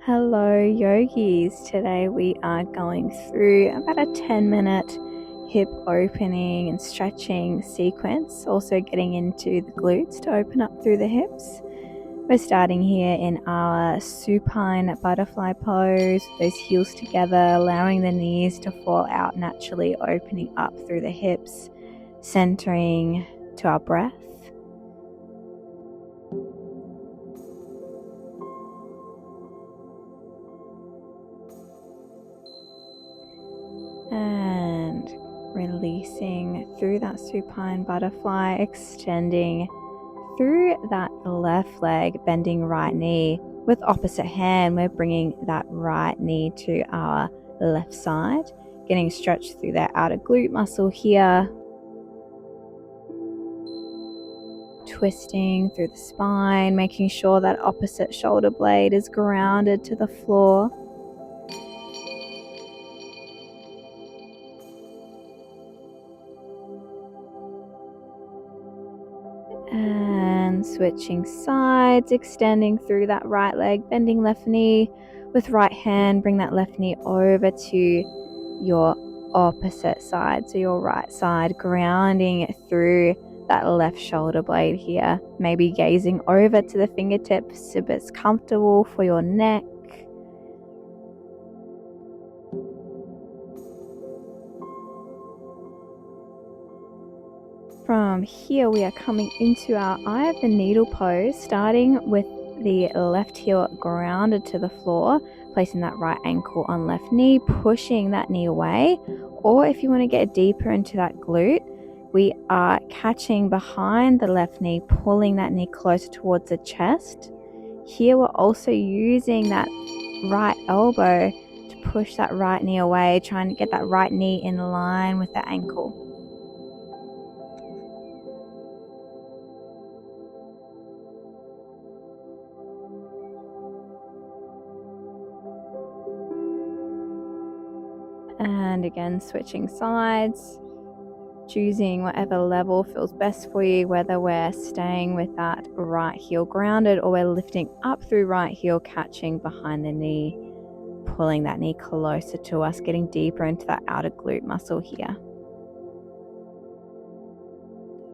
Hello yogis, today we are going through about a 10-minute hip opening and stretching sequence, also getting into the glutes to open up through the hips. We're starting here in our supine butterfly pose, those heels together, allowing the knees to fall out naturally, opening up through the hips, centering to our breath. And releasing through that supine butterfly, extending through that left leg, bending right knee. With opposite hand, we're bringing that right knee to our left side, getting stretched through that outer glute muscle here. Twisting through the spine, making sure that opposite shoulder blade is grounded to the floor. And switching sides, extending through that right leg, bending left knee. With right hand, bring that left knee over to your opposite side, so your right side, grounding through that left shoulder blade here. Maybe gazing over to the fingertips if it's comfortable for your neck. From here, we are coming into our eye of the needle pose, starting with the left heel grounded to the floor, placing that right ankle on left knee, pushing that knee away. Or if you want to get deeper into that glute, we are catching behind the left knee, pulling that knee closer towards the chest. Here we're also using that right elbow to push that right knee away, trying to get that right knee in line with the ankle. And again, switching sides, choosing whatever level feels best for you, whether we're staying with that right heel grounded or we're lifting up through right heel, catching behind the knee, pulling that knee closer to us, getting deeper into that outer glute muscle here.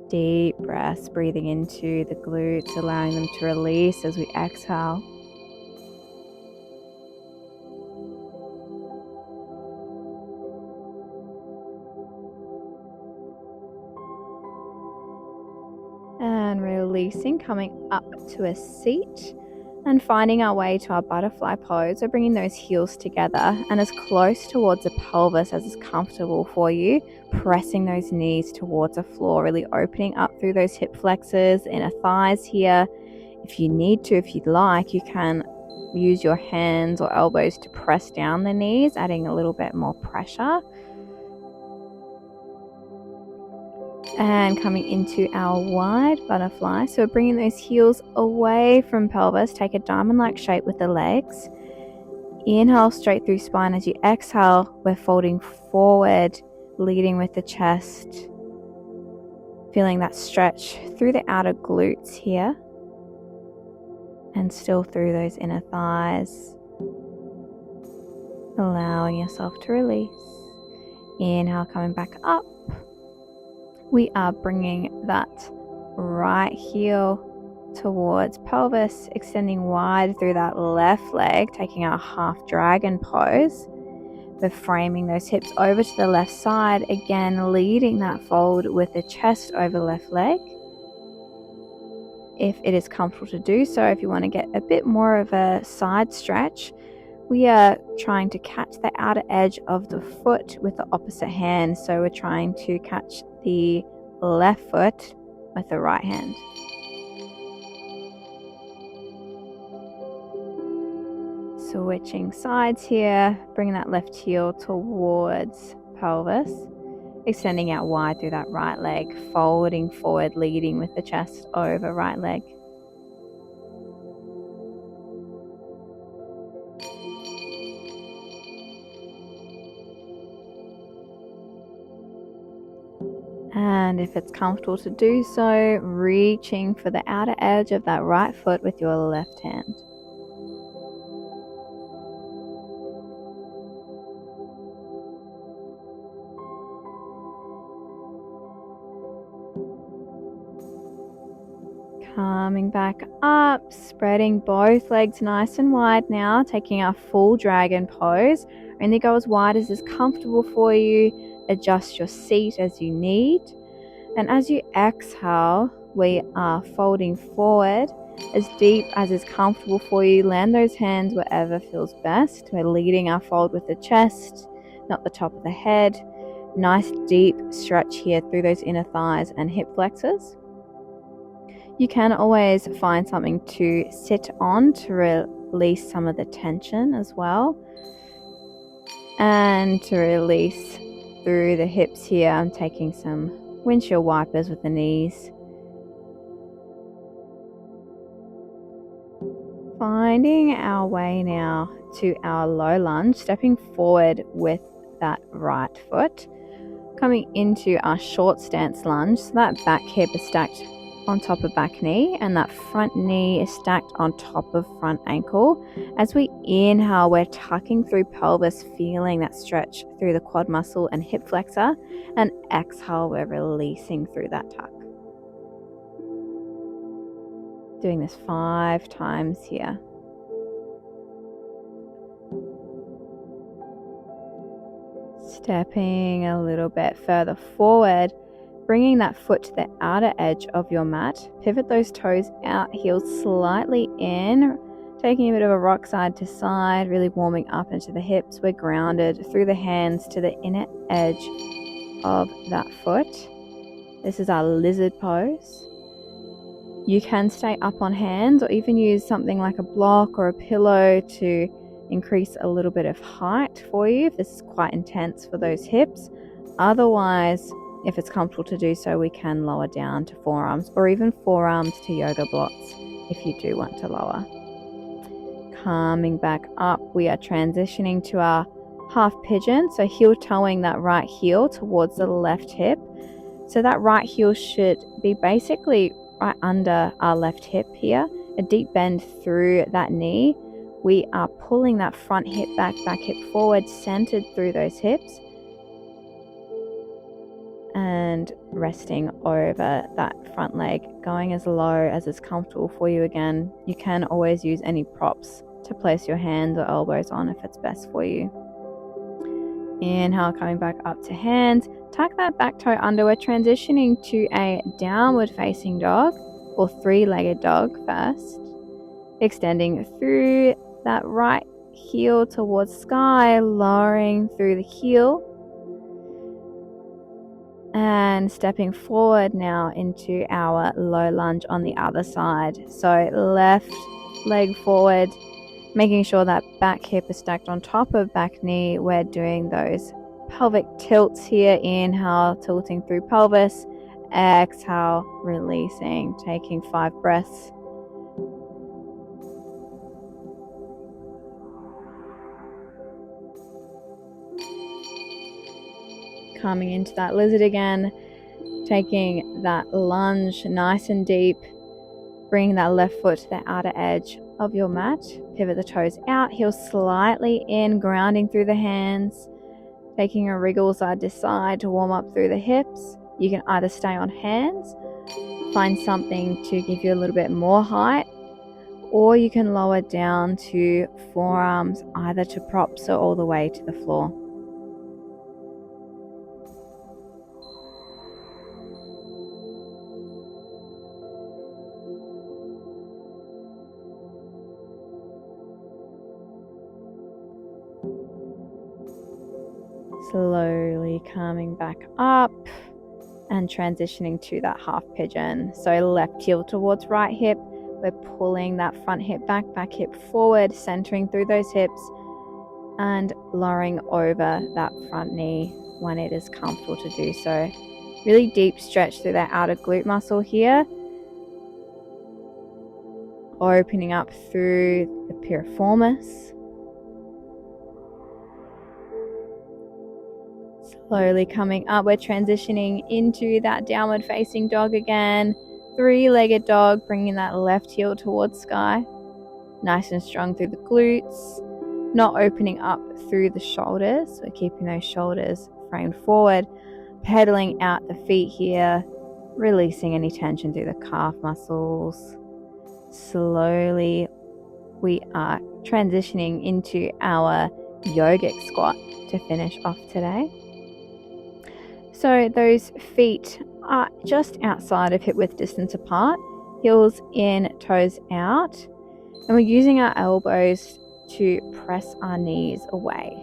Deep breaths, breathing into the glutes, allowing them to release as we exhale. And releasing, coming up to a seat and finding our way to our butterfly pose. So bringing those heels together and as close towards the pelvis as is comfortable for you, pressing those knees towards the floor, really opening up through those hip flexors, inner thighs here. If you need to, if you'd like, you can use your hands or elbows to press down the knees, adding a little bit more pressure. And coming into our wide butterfly, so bringing those heels away from pelvis, take a diamond-like shape with the legs. Inhale straight through spine. As you exhale, we're folding forward, leading with the chest, feeling that stretch through the outer glutes here and still through those inner thighs, allowing yourself to release. Inhale, coming back up. We are bringing that right heel towards pelvis, extending wide through that left leg, taking our half dragon pose. We're framing those hips over to the left side, again leading that fold with the chest over left leg. If it is comfortable to do so, if you want to get a bit more of a side stretch, we are trying to catch the outer edge of the foot with the opposite hand. So we're trying to catch the left foot with the right hand. Switching sides here, bringing that left heel towards pelvis, extending out wide through that right leg, folding forward, leading with the chest over right leg. And if it's comfortable to do so, reaching for the outer edge of that right foot with your left hand. Coming back up, spreading both legs nice and wide now, taking our full dragon pose. Only go as wide as is comfortable for you. Adjust your seat as you need. And as you exhale, we are folding forward as deep as is comfortable for you. Land those hands wherever feels best. We're leading our fold with the chest, not the top of the head. Nice deep stretch here through those inner thighs and hip flexors. You can always find something to sit on to release some of the tension as well. And to release through the hips here, I'm taking some windshield wipers with the knees. Finding our way now to our low lunge, stepping forward with that right foot. Coming into our short stance lunge, so that back hip is stacked on top of back knee and that front knee is stacked on top of front ankle. As we inhale, we're tucking through pelvis, feeling that stretch through the quad muscle and hip flexor, and exhale, we're releasing through that tuck. Doing this 5 times here. Stepping a little bit further forward, bringing that foot to the outer edge of your mat. Pivot those toes out, heels slightly in, taking a bit of a rock side to side, really warming up into the hips. We're grounded through the hands to the inner edge of that foot. This is our lizard pose. You can stay up on hands or even use something like a block or a pillow to increase a little bit of height for you if this is quite intense for those hips. Otherwise, if it's comfortable to do so, we can lower down to forearms or even forearms to yoga blocks if you do want to lower. Coming back up, we are transitioning to our half pigeon. So heel toeing that right heel towards the left hip. So that right heel should be basically right under our left hip here. A deep bend through that knee. We are pulling that front hip back hip forward, centered through those hips. And resting over that front leg, going as low as is comfortable for you. Again, you can always use any props to place your hands or elbows on if it's best for you. Inhale, coming back up to hands. Tuck that back toe under. We're transitioning to a downward facing dog or 3-legged dog first. Extending through that right heel towards sky, lowering through the heel. And stepping forward now into our low lunge on the other side. So left leg forward, making sure that back hip is stacked on top of back knee. We're doing those pelvic tilts here. Inhale, tilting through pelvis. Exhale, releasing, taking 5 breaths. Coming into that lizard again, taking that lunge nice and deep, bringing that left foot to the outer edge of your mat. Pivot the toes out, heels slightly in, grounding through the hands, taking a wriggle side to side to warm up through the hips. You can either stay on hands, find something to give you a little bit more height, or you can lower down to forearms, either to props or all the way to the floor. Slowly coming back up and transitioning to that half pigeon. So left heel towards right hip. We're pulling that front hip back hip forward, centering through those hips and lowering over that front knee when it is comfortable to do so. Really deep stretch through that outer glute muscle here. Opening up through the piriformis. Slowly coming up, we're transitioning into that downward facing dog again. 3-legged dog, bringing that left heel towards sky. Nice and strong through the glutes, not opening up through the shoulders. We're keeping those shoulders framed forward, pedaling out the feet here, releasing any tension through the calf muscles. Slowly, we are transitioning into our yogic squat to finish off today. So those feet are just outside of hip width distance apart, heels in, toes out, and we're using our elbows to press our knees away.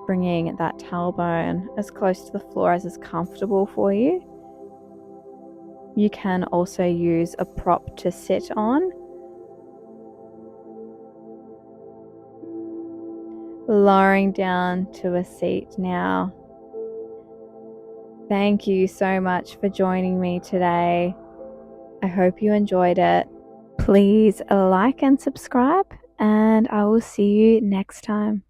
Bringing that tailbone as close to the floor as is comfortable for you. You can also use a prop to sit on. Lowering down to a seat now. Thank you so much for joining me today. I hope you enjoyed it. Please like and subscribe, and I will see you next time.